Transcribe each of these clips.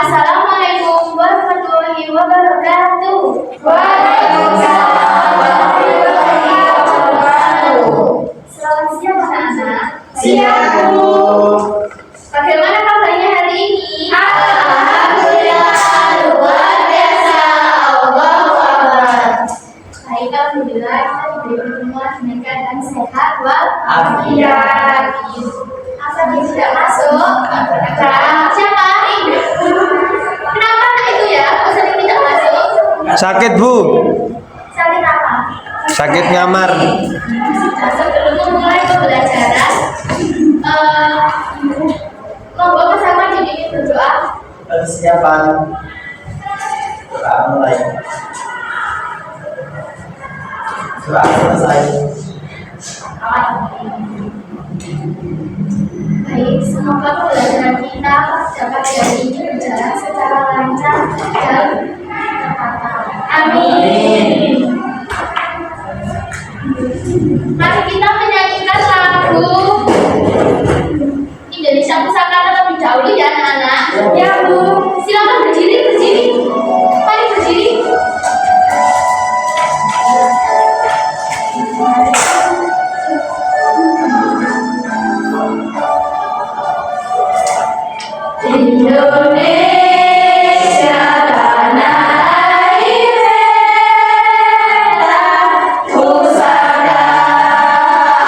Assalamualaikum warahmatullahi wabarakatuh. Waalaikumsalam warahmatullahi wabarakatuh. Selamat siang anak-anak. Siang, Bu. Bagaimana kabarnya hari ini? Alhamdulillah, luar biasa. Allahu Akbar. Baik, alhamdulillah kita diberi semua dengan keadaan sehat Afiat. Asal dia tidak masuk. Siapa? Kenapa anak itu ya? Asal dia tidak masuk? Sakit, Bu. Sakit apa? Sakit ngamar. Sebelum memulai pembelajaran, monggo bersama dibimbing berdoa. Persiapan. Doa mulai. Doa selesai. Baik, semoga pembelajaran kita dapat hari ini berjalan secara lancar dan tertata. Amin. Mari kita menyanyikan lagu Indonesia Pusaka terlebih dahulu ya anak-anak. Ya Bu, silakan berdiri. Mari berdiri. Indonesia tanah air merah, pusaka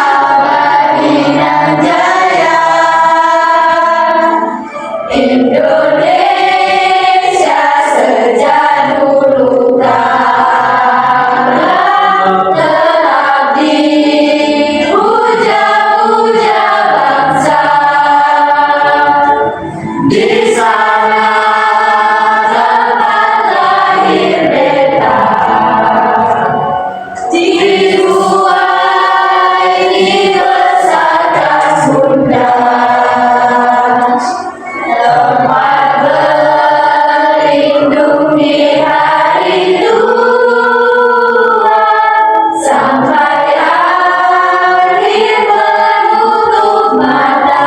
abadi dan jaya. Indonesia sejak dulu kala telah dipuja-puja bangsa. Di sana tempat lahir beta, dituai dibesarkan Bunda, tempat berlindung di hari tua, sampai akhir menutup mata.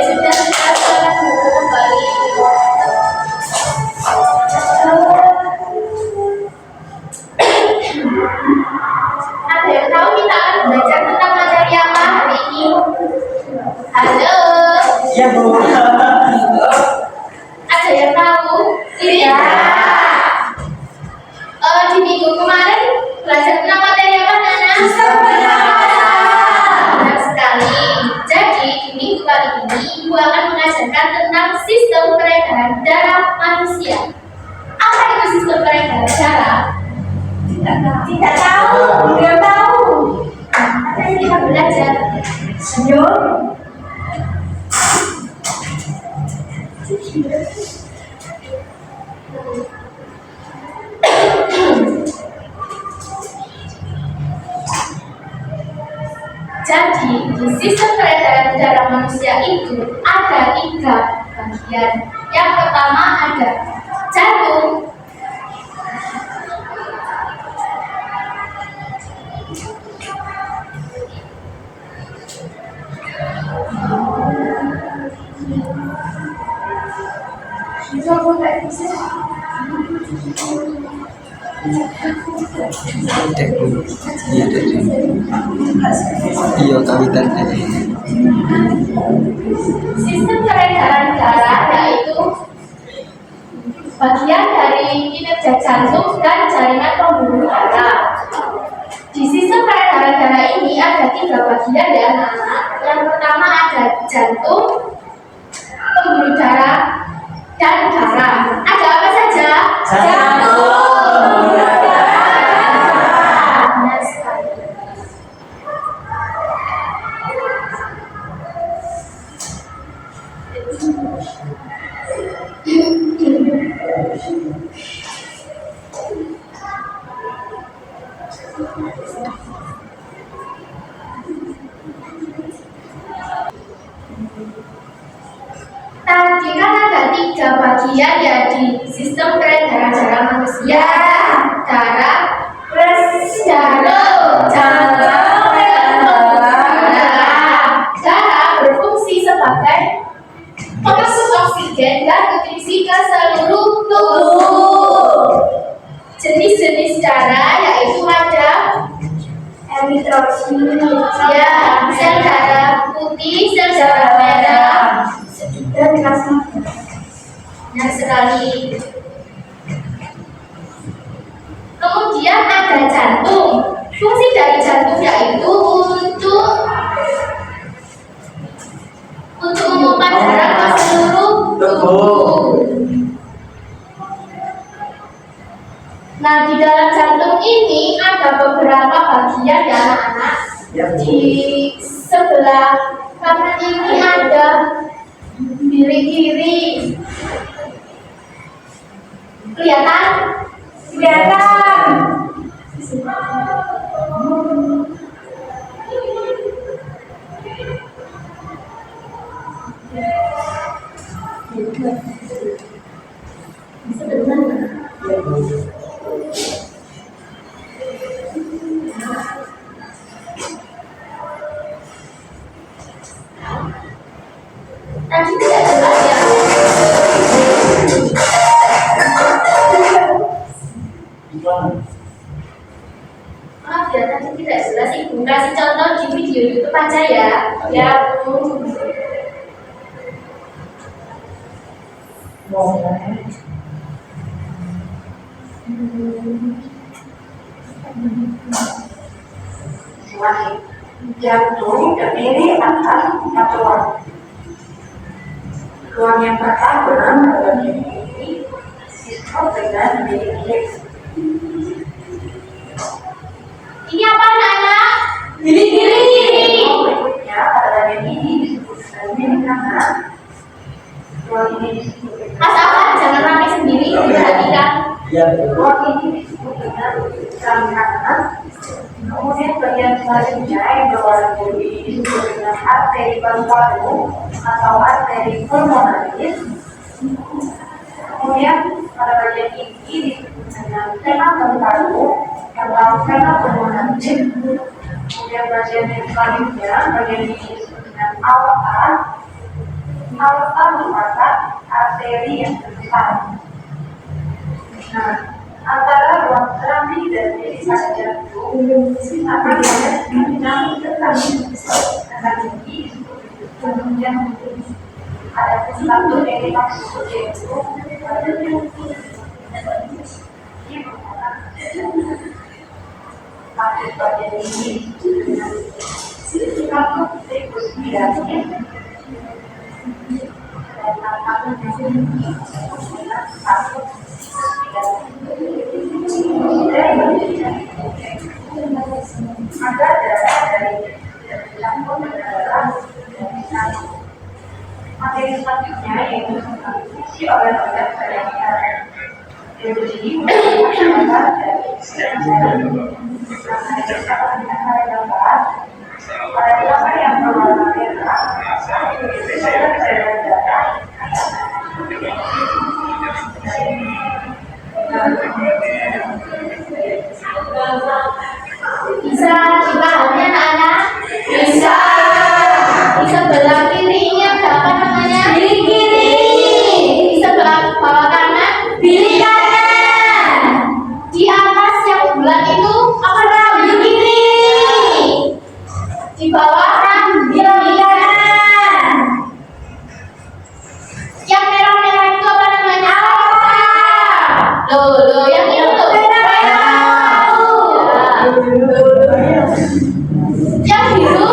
Sudah kembali. Ada yang tahu kita akan belajar tentang materi apa hari ini? Halo, Ya, Bu. ada yang tahu? Iya. Di minggu kemarin belajar tentang materi apa, Nana? Sistem penyelenggaraan. Benar sekali. Jadi di minggu kali ini Ibu akan mengajarkan tentang sistem peredaran darah manusia. Apa itu sistem peredaran darah? Tidak tahu, belum tahu. Apa yang kita belajar? Senyum. Jadi di sistem peredaran darah manusia itu ada 3 bagian. Yang pertama ada jantung. Iya, kawitan. Sistem peredaran darah yaitu bagian dari kinerja jantung dan jaringan pembuluh darah. Di sistem peredaran darah ini ada 3 bagian ya anak-anak. Yang pertama ada jantung, pembuluh darah, dan darah. Ada apa saja? Jantung. Benar sekali. Tadi kan ada 3 bagian ya di sistem peredaran darah manusia. Darah, jantung, dan pembuluh darah. Darah berfungsi sebagai pengasuh oksigen dan nutrisi ke seluruh tubuh. Jenis-jenis darah yaitu ada eritrosit, ya, sel darah putih, sel darah merah, dan plasma. benar sekali. Kemudian ada jantung. Fungsi dari jantung yaitu untuk memompa darah ke seluruh tubuh. Nah, di dalam jantung ini ada beberapa bagian ya anak-anak. Di sebelah kanan ini ada kiri. Kelihatan? Kelihatan. Tadi tidak jelas ya. Maaf ya, tadi tidak jelas. Ibu kasih contoh di video YouTube aja ya. Ya, Bu. Jantung terdiri atas 4 ruang. Ruang yang pertama adalah ini sistem dengan bilik. Ini apa anak-anak? Bilik. Berikutnya pada bagian ini disebut bilik kanan. Ruang ini disebut Mas Afan, jangan ramai sendiri, perhatikan. ruang ini disebut dengan rami kanan. Kemudian bagian selanjutnya yang berwarna biru ini disebut dengan arteri paru-paru atau arteri pulmonaris. Kemudian pada bagian ini disebut dengan vena paru-paru atau vena pulmonaris. Kemudian bagian yang selanjutnya bagian ini disebut dengan aorta. Aorta merupakan arteri yang terbesar. Nah, antara ruang rami dan bilik pada jantung akan ada dinamik tetapi akan tinggi. Kemudian ada satu dari maksud yaitu masuk bagian ini satu tikus bidangnya dan satu satu maka darah dari jantung adalah materi selanjutnya yaitu fungsi organ-organ pada yaitu ini adalah dari pada gambar yang berwarna merah Bisa dipahami anak-anak? Bisa. Di sebelah kiri ini ada apa namanya? bilik kiri, Di sebelah bawah kanan. bilik kanan, Di atas yang bulat itu apa namanya? bilik kiri, Di bawah bilik kanan, yang merah-merah itu apa namanya? Loh, yang itu loh. Yang biru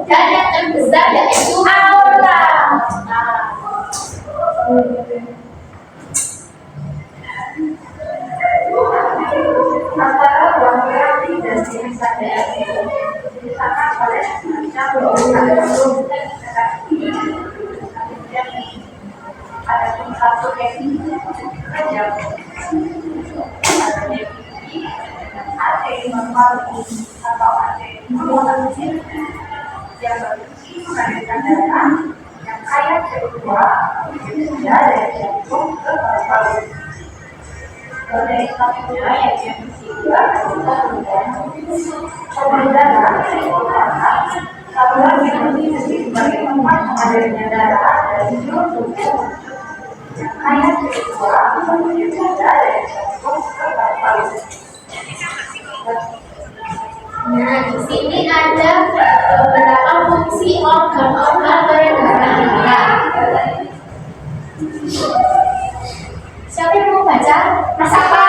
dan yang terbesar yaitu aorta. antara ruang rami dan bilik sadar disamakan oleh semacam ada satu teknik kerja arteri paru atau arteri pulmonaris yang berfungsi mengalirkan darah yang kaya CO2 dari jantung ke paru-paru. Dari selanjutnya yang ketiga adalah pembuluh darah merupakan sebagai tempat mengalirnya darah dari seluruh tubuh. Rangkaian kedua mengalirnya darah dari jantung ke paru-paru. Nah, di sini ada beberapa fungsi organ-organ peredaran darah. Siapa yang mau baca? Mas apa?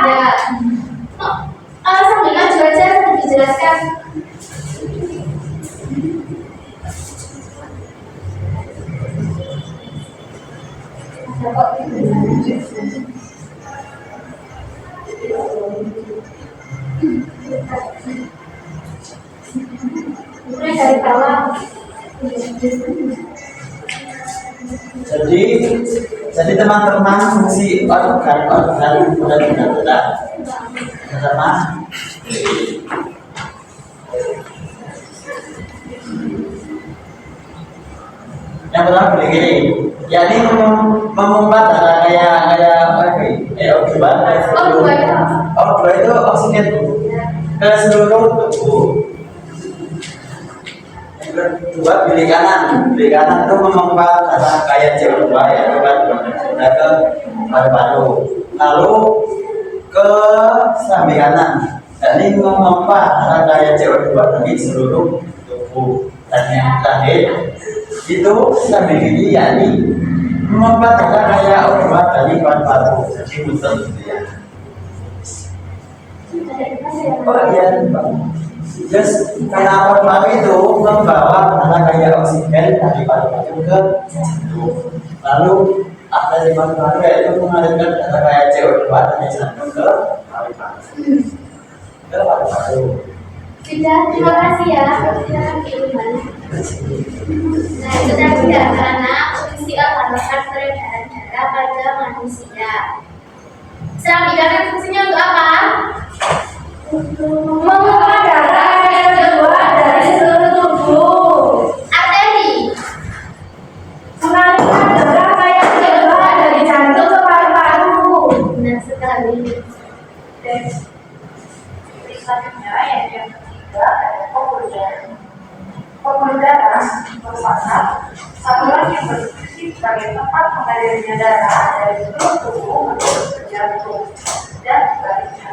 Ya. Sambil maju aja, sambil dijelaskan. Mulai dari bawah. Jadi teman-teman fungsi organ-organ darah pertama yang pertama begini, yakni memompa darah O2 itu oksigen ke seluruh tubuh. Yang kedua bilik kanan itu memompa darah kayak CO2 ya ke paru-paru, lalu ke samping kanan, yakni memompa darah kayak CO2 dari seluruh tubuh. Dan yang terakhir itu samping kiri, yakni memompa darah kayak O2 dari paru-paru, jadi muter gitu ya. Oh iya, terus karena paru-paru itu membawa darah kayak oksigen dari paru-paru ke jantung, lalu ada di paru-paru yaitu mengalirkan darah kayak CO2 dari jantung ke paru-paru. Sudah, terima kasih ya. Nah, itu tadi ya, karena fungsi organ-organ peredaran darah pada manusia. Selanjutnya fungsinya untuk apa? Memompa darah yang keluar dari seluruh tubuh. Arteri. Mengalirkan darah kayak keluar dari jantung ke paru-paru. Benar sekali. Dan selanjutnya yang ketiga adalah pembuluh darah. Pembuluh darah merupakan saluran yang berfungsi sebagai tempat mengalirnya darah dari seluruh tubuh menuju ke jantung dan sebaliknya.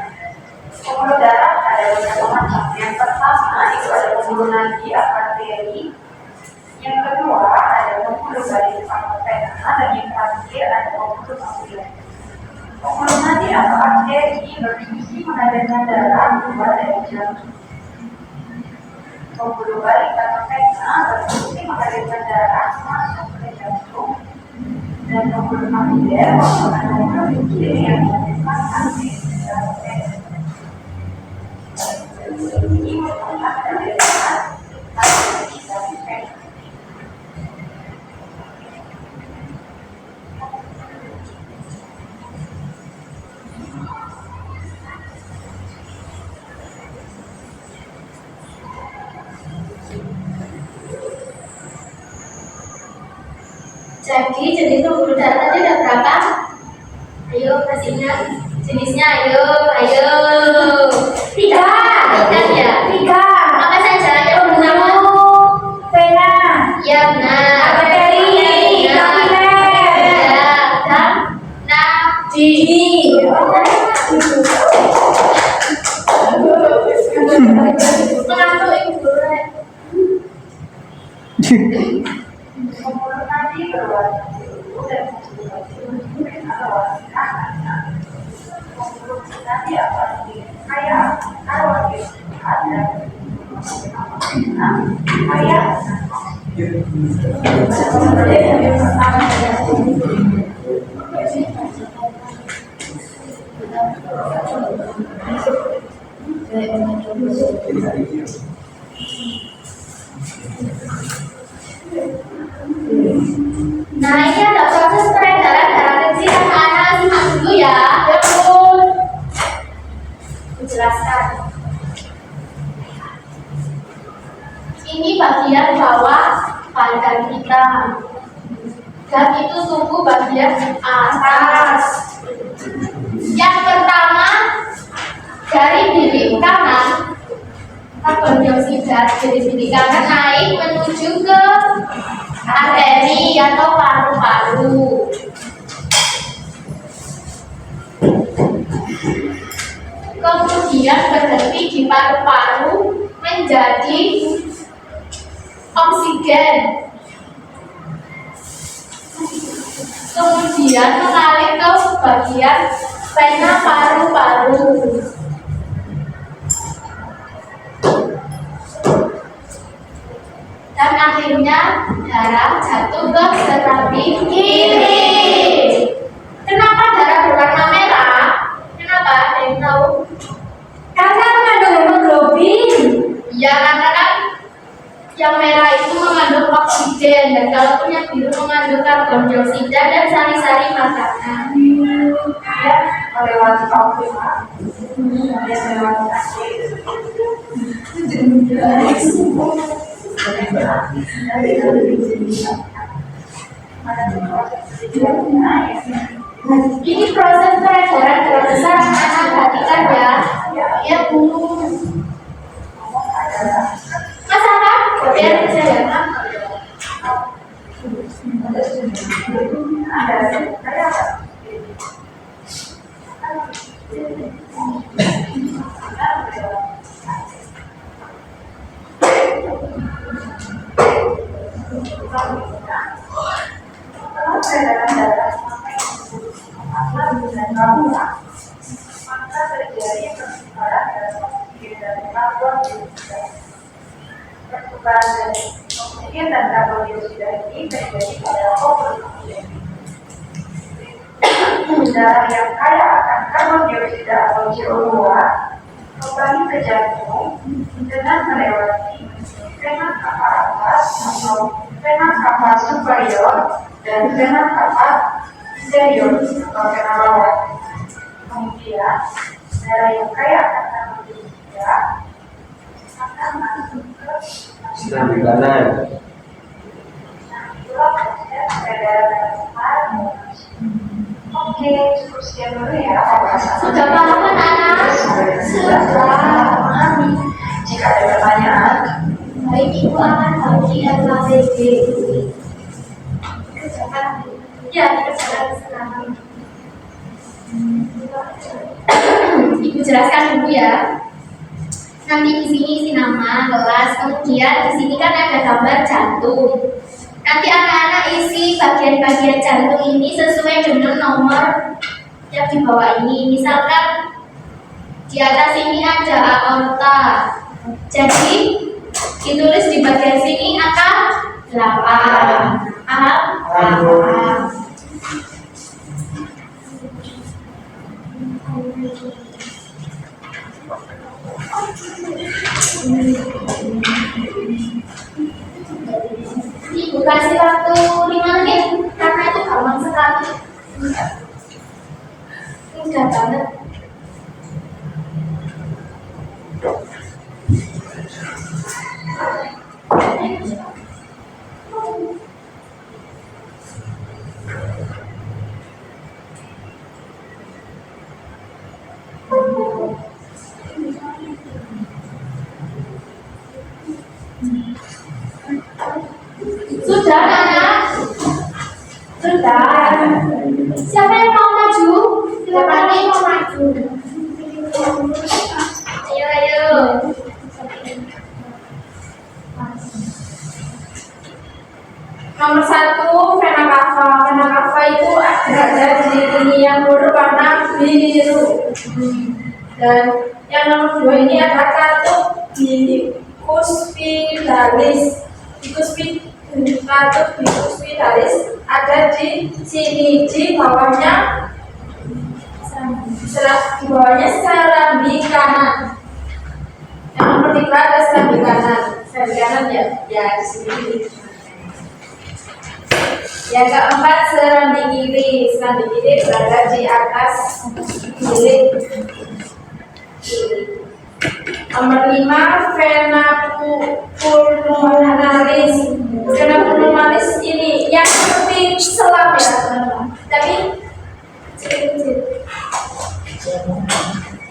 Pembuluh darah ada beberapa macam. Yang pertama itu ada pembuluh nadi arteri. Yang kedua ada pembuluh baris vena, dan yang terakhir ada pembuluh kapiler. Pembuluh nadi atau arteri berfungsi mengalirkan darah keluar dari jantung. Pembuluh baris vena berfungsi mengalirkan darah masuk ke jantung. Dan pembuluh kapiler merupakan pembuluh kecil yang mengalirkan arteri ke jantung. Ini merupakan penelitian Jadi jenis pembuluh darah tadi ada berapa? Ayo masih ingat jenisnya, ayo. Tiga ya. tiga. Apa saja yang pertama? Vena, Ya benar. arteri, kapiler, Ya, dan nadi. Mengantuk ibu. pembuluh nadi berwarna biru dan pembuluh kapiler berwarna merah. Pembuluh nadi apa kayak arwah ada kayak Nah, ini ada proses peredaran darah kecil yang mana simak dulu ya. Betul. Jelaskan. Ini bagian bawah badan kita. Dan itu tubuh bagian atas. Yang pertama dari bilik kanan, karbon dioksida dari bilik kanan naik menuju menuju ke arteri atau paru-paru. Kemudian berhenti di paru-paru menjadi oksigen. Kemudian mengalir ke bagian vena paru-paru. Dan akhirnya darah jatuh ke serabi kiri. Kenapa darah berwarna merah? Kenapa? Ada yang tahu? Karena mengandung hemoglobin. Ya, karena kan yang merah itu mengandung oksigen dan kalau yang biru mengandung karbon dioksida dan sari-sari makanan. Dia melewati oksigen. Dia melewati asid. Ini proses peredaran darah besar anak perhatikan ya. Ya Bu. Mas apa? Biar saya ya. Maka terjadi pertukaran dalam oksigen dan karbon dioksida. Pertukaran dari oksigen dan karbon dioksida ini terjadi pada oksigen. Darah yang kaya akan karbon dioksida atau CO2 kembali ke jantung dengan melewati vena cava atas atau vena cava superior dan vena cava inferior atau vena bawah. Kemudian darah yang kaya akan karbon dioksida akan masuk ke Sebelah kanan. itulah proses peredaran darah. Oke, cukup sekian dulu ya pembahasan. Sudah paham kan anak? Sudah paham. Jika ada pertanyaan, Baik, Ibu akan bagi LKPD. Ya, kita sekarang. Ibu jelaskan dulu ya. Nanti di sini isi nama, kelas, kemudian di sini kan ada gambar jantung. Nanti anak-anak isi bagian-bagian jantung ini sesuai dengan nomor yang di bawah ini. Misalkan di atas ini ada aorta. Jadi ditulis di bagian sini angka 8. Paham? Paham. Ibu kasih waktu 5 menit karena itu gampang sekali. Mudah banget. Sudah anak? Sudah. Siapa yang mau maju? Silakan yang mau maju. Ayo, ayo. Nomor 1, vena cava. Vena cava itu ada di sini yang berwarna biru. Dan yang nomor 2 ini ada katup di cuspidales. Katup di cuspidales ada di sini, di bawahnya. Di bawahnya serambi kanan. Yang nomor 3 ada serambi kanan. Serambi kanan ya di sini. Yang keempat serambi kiri. Serambi kiri berada di atas kiri. Nomor 5 vena pulmonalis. Vena pulmonalis ini yang seperti selam ya, tapi kecil-kecil.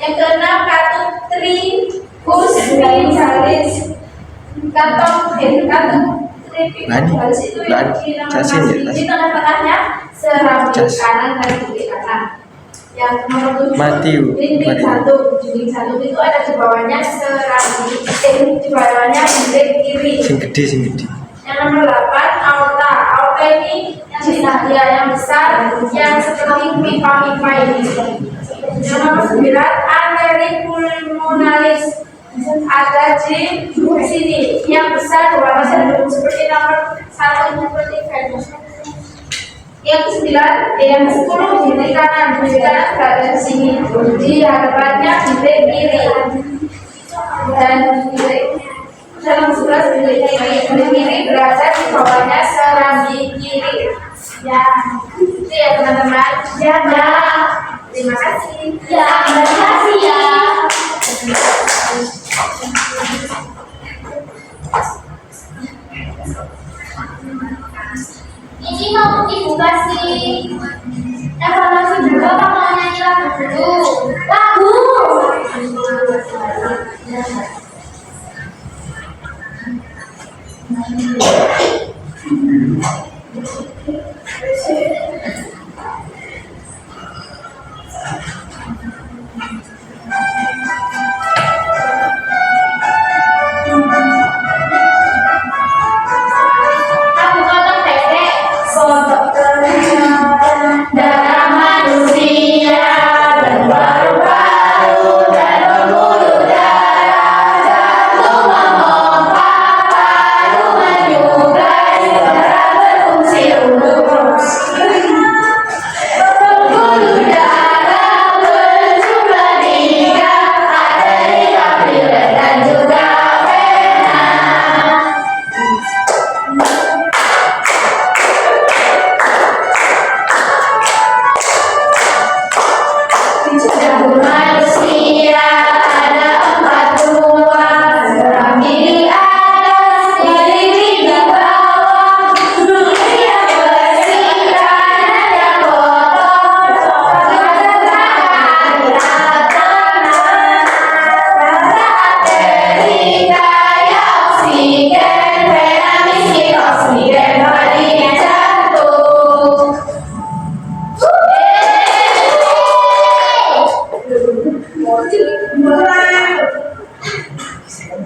Yang keenam katup tricuspidales. Katup Titik garis itu yang di tengah-tengahnya serambi kanan dan kiri kanan. Yang nomor 7 dinding jantung itu ada di bawahnya serambi, di bawahnya dinding kiri. Yang nomor 8 aorta ini yang besar yang seperti pipa-pipa ini. Yang nomor 9 arteri pulmonalis ada di sini yang besar warnanya seperti nomor 1 seperti venus. Yang ke-9 yang 10 dinding kanan berada di sini di hadapannya dinding kiri dan dalam 11 dinding kiri berada di bawahnya serambi kiri. Ya, itu ya teman-teman. Ya. Terima kasih. Ya, terima kasih ya. Ini mau ibu kasih evaluasi juga apa mau nyanyi lagu dulu? Lagu. Lagu kotak pendek. Kotak darah manusia dan paru-paru dan pembuluh darah, jantung memompa, paru menyuplai, darah berfungsi untuk pembuluh darah berjumlah 3, arteri, kapiler dan juga vena. Jantung manusia ada 4 ruang, serambi di atas, kiri di bawah, kiri yang bersih, kanan yang kotor, tengah arteri kaya oksigen, vena misi oksigen bagian jantung.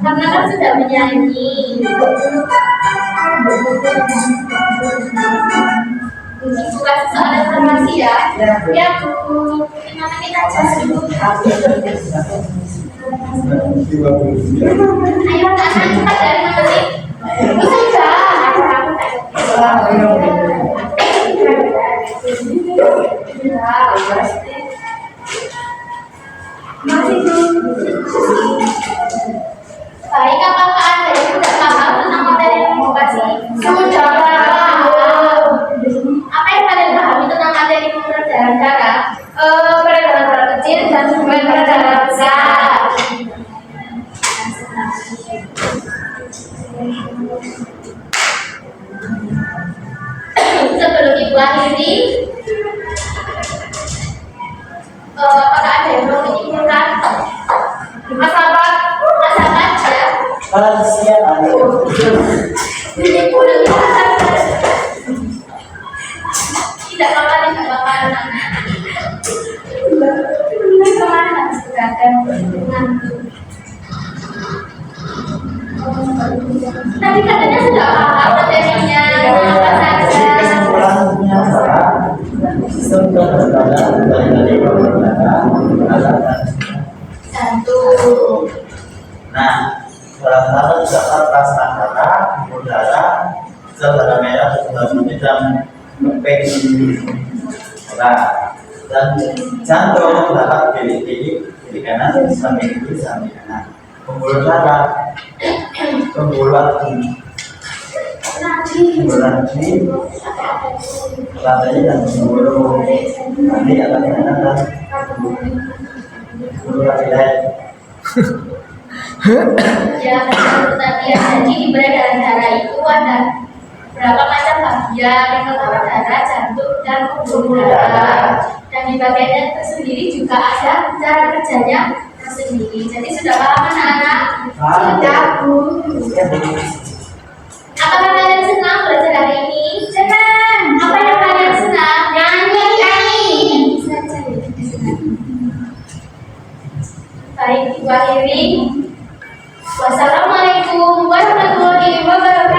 Karena kan sudah menyanyi. Ini bukan soal informasi ya. Ya Bu, 5 menit aja dulu. Ayo anak cepat dari 5 menit. Bisa baik, apakah Anda yang sudah paham tentang materi yang mau kasih? Sudah paham. Apa yang kalian pahami tentang materi peredaran darah? Peredaran darah kecil dan juga peredaran besar. Sebelum Ibu akhiri, apakah ada yang mau menyimpulkan? Masalah ya? Siapa? Menyimpulkan tidak apa-apa, tidak apa-apa. Kemana harus berada? Tadi katanya sudah paham materinya, apa saja? Kesimpulannya adalah sistem kekebalan dari darah adalah Jantung. Nah, salah satu zat prasangka udara, zat darah merah, zat putih dan dan jantung terdapat kiri kanan, samping kiri, samping kanan. Pembuluh darah, pembuluh nadi, lantainya dan pembuluh nadi atas kanan dan pembuluh nadi lain. Ya, tadi jadi di peredaran darah itu ada berapa macam bagian, yang pertama darah, jantung, dan pembuluh darah. Dan di bagian tersendiri juga ada cara kerjanya tersendiri. Jadi sudah paham anak-anak? Sudah, Bu. Apakah kalian Baik, ibu akhiri. Wassalamualaikum warahmatullahi wabarakatuh.